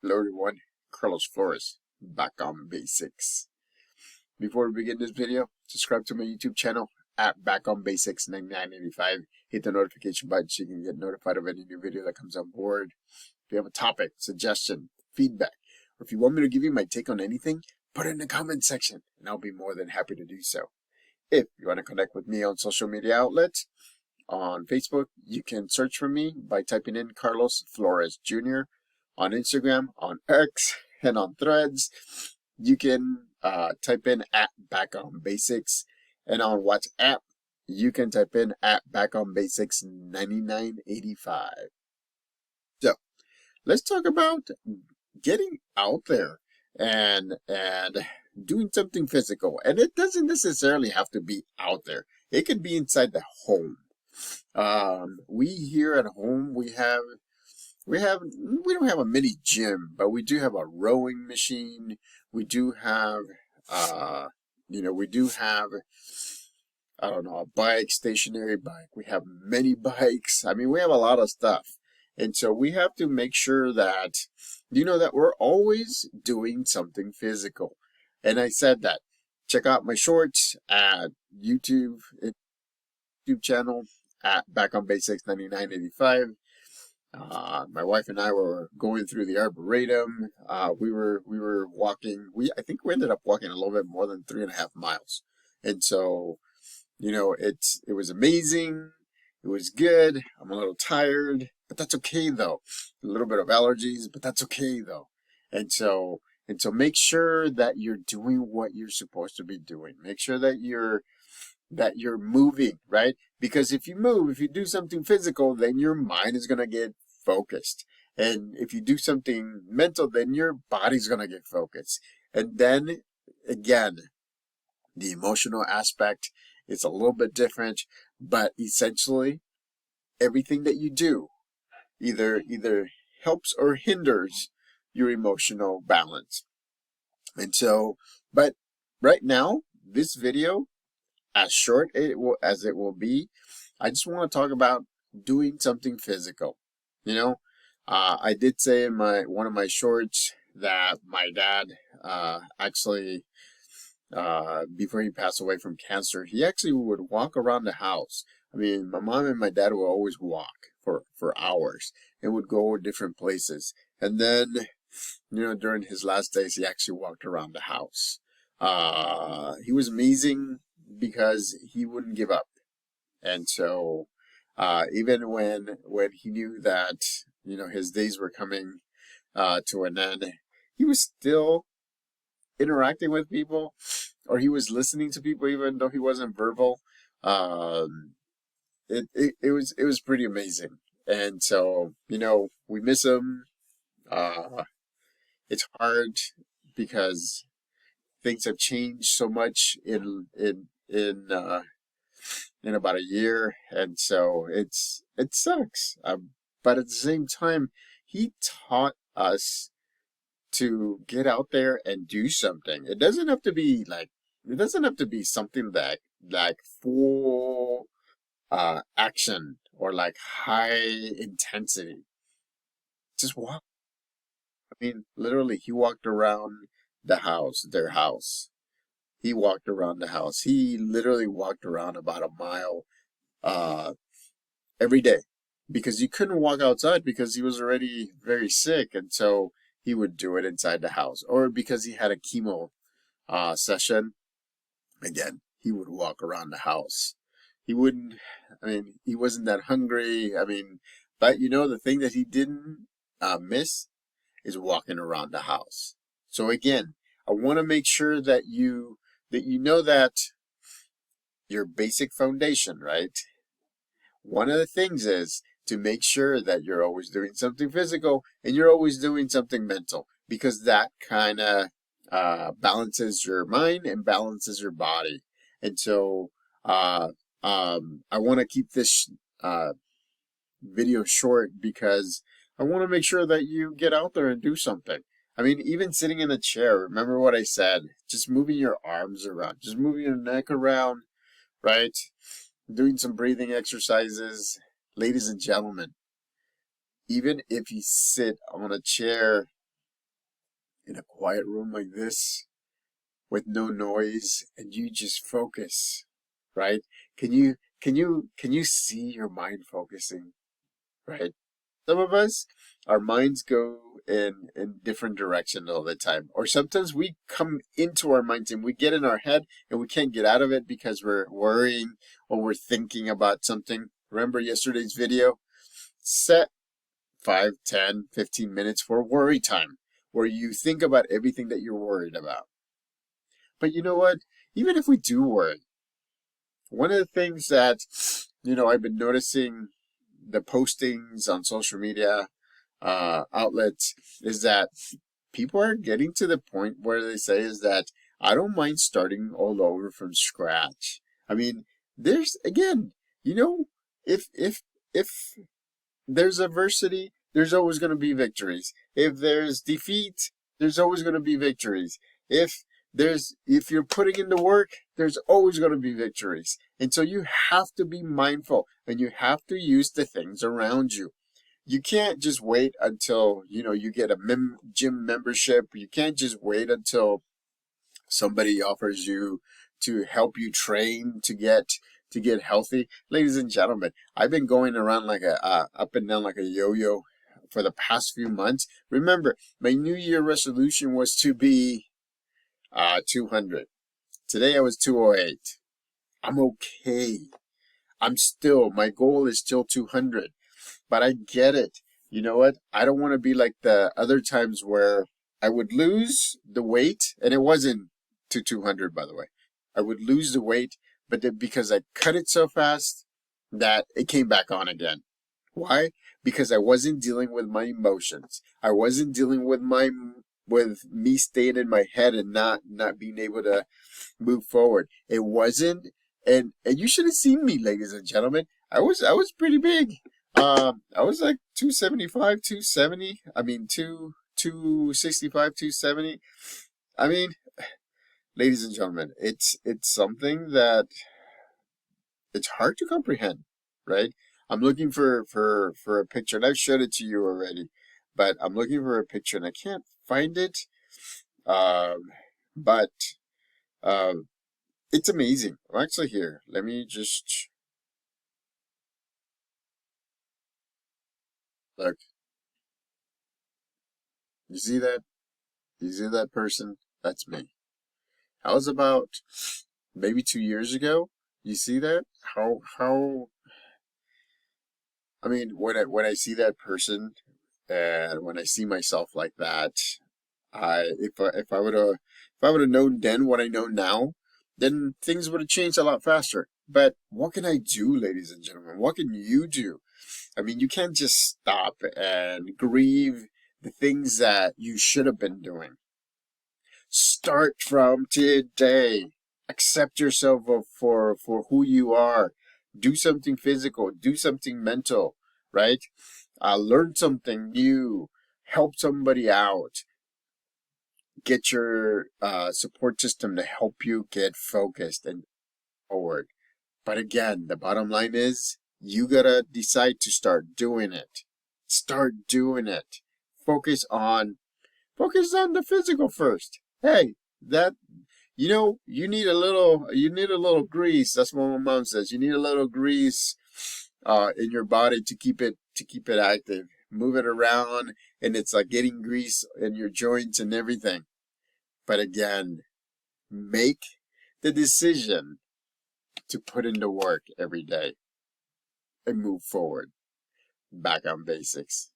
Hello everyone, Carlos Flores, back on basics. Before we begin this video, subscribe to my YouTube channel at Back on Basics 9985. Hit the notification button so you can get notified of any new video that comes on board. If you have a topic, suggestion, feedback, or if you want me to give you my take on anything, put it in the comment section and I'll be more than happy to do so. If you want to connect with me on social media outlets, on Facebook, you can search for me by typing in Carlos Flores Jr. On Instagram, on X, and on Threads, you can type in at Back on Basics. And on WhatsApp, you can type in at Back on Basics 9985. So let's talk about getting out there and doing something physical. And it doesn't necessarily have to be out there. It could be inside the home. We here at home, we don't have a mini gym, but we do have a rowing machine. We do have, we do have, I don't know, a bike, stationary bike. We have many bikes. I mean, we have a lot of stuff. And so we have to make sure that, that we're always doing something physical. And I said that. Check out my shorts at YouTube channel at Back on Basics 9985. My wife and I were going through the Arboretum. We were walking. I think we ended up walking a little bit more than 3.5 miles. And so, it was amazing. It was good. I'm a little tired, but that's okay though. A little bit of allergies, but that's okay though. And so make sure that you're doing what you're supposed to be doing. Make sure that you're moving, right? Because if you move, if you do something physical, then your mind is going to get focused. And if you do something mental, then your body's going to get focused. And then again, the emotional aspect is a little bit different, but essentially everything that you do either helps or hinders your emotional balance. And so, but right now, this video, as short as it will be, I just want to talk about doing something physical. I did say in one of my shorts that my dad actually, before he passed away from cancer, he actually would walk around the house. I mean, my mom and my dad would always walk for hours and would go different places. And then, during his last days, he actually walked around the house. He was amazing because he wouldn't give up. And so, even when he knew that, his days were coming to an end, he was still interacting with people, or he was listening to people, even though he wasn't verbal. It was pretty amazing. And so, we miss him. It's hard because things have changed so much in about a year, and so it sucks. But at the same time, he taught us to get out there and do something. It doesn't have to be something that like full action or like high intensity. Just walk. I mean, literally, he walked around their house. He walked around the house. He literally walked around about a mile uh, every day because he couldn't walk outside because he was already very sick. And so he would do it inside the house. Or because he had a chemo session, again, he would walk around the house. He wouldn't, he wasn't that hungry. But the thing that he didn't miss is walking around the house. So again, I want to make sure that you know that your basic foundation, right? One of the things is to make sure that you're always doing something physical and you're always doing something mental, because that kind of balances your mind and balances your body. And so I want to keep this video short because I want to make sure that you get out there and do something. Even sitting in a chair, remember what I said, just moving your arms around, just moving your neck around, right? Doing some breathing exercises. Ladies and gentlemen, even if you sit on a chair in a quiet room like this with no noise and you just focus, right? Can you see your mind focusing, right? Some of us, our minds go in different directions all the time. Or sometimes we come into our minds and we get in our head and we can't get out of it because we're worrying or we're thinking about something. Remember yesterday's video? Set 5, 10, 15 minutes for worry time where you think about everything that you're worried about. But you know what? Even if we do worry, one of the things that, I've been noticing the postings on social media outlets is that people are getting to the point where they say is that I don't mind starting all over from scratch. I mean, there's again, if there's adversity, there's always going to be victories. If there's defeat, there's always going to be victories. If you're putting in the work, there's always going to be victories. And so you have to be mindful and you have to use the things around you. You can't just wait until, you get a gym membership. You can't just wait until somebody offers you to help you train to get healthy. Ladies and gentlemen, I've been going around like up and down like a yo-yo for the past few months. Remember, my New Year resolution was to be 200. Today I was 208. I'm okay. My goal is still 200. But I get it. You know what? I don't want to be like the other times where I would lose the weight, and it wasn't to 200, by the way. I would lose the weight, but because I cut it so fast that it came back on again. Why? Because I wasn't dealing with my emotions. I wasn't dealing with me staying in my head and not being able to move forward. It wasn't, and you should have seen me, ladies and gentlemen. I was pretty big. I was like 275, 270. I mean, 265, 270. I mean, ladies and gentlemen, it's something that it's hard to comprehend, right? I'm looking for a picture, and I've showed it to you already, but I'm looking for a picture and I can't find it. But it's amazing. I'm actually here. Let me just look. You see that? You see that person? That's me. I was about maybe 2 years ago. You see that? How I mean, when I see that person and when I see myself like that, if I would have known then what I know now, then things would have changed a lot faster. But what can I do, ladies and gentlemen? What can you do? I mean, you can't just stop and grieve the things that you should have been doing. Start from today. Accept yourself for who you are. Do something physical. Do something mental, right? Learn something new. Help somebody out. Get your support system to help you get focused and forward. But again, the bottom line is you gotta decide to start doing it. Start doing it. Focus on the physical first. Hey, that you need a little grease. That's what my mom says. You need a little grease in your body to keep it active. Move it around and it's like getting grease in your joints and everything. But again, make the decision to put in the work every day and move forward. Back on basics.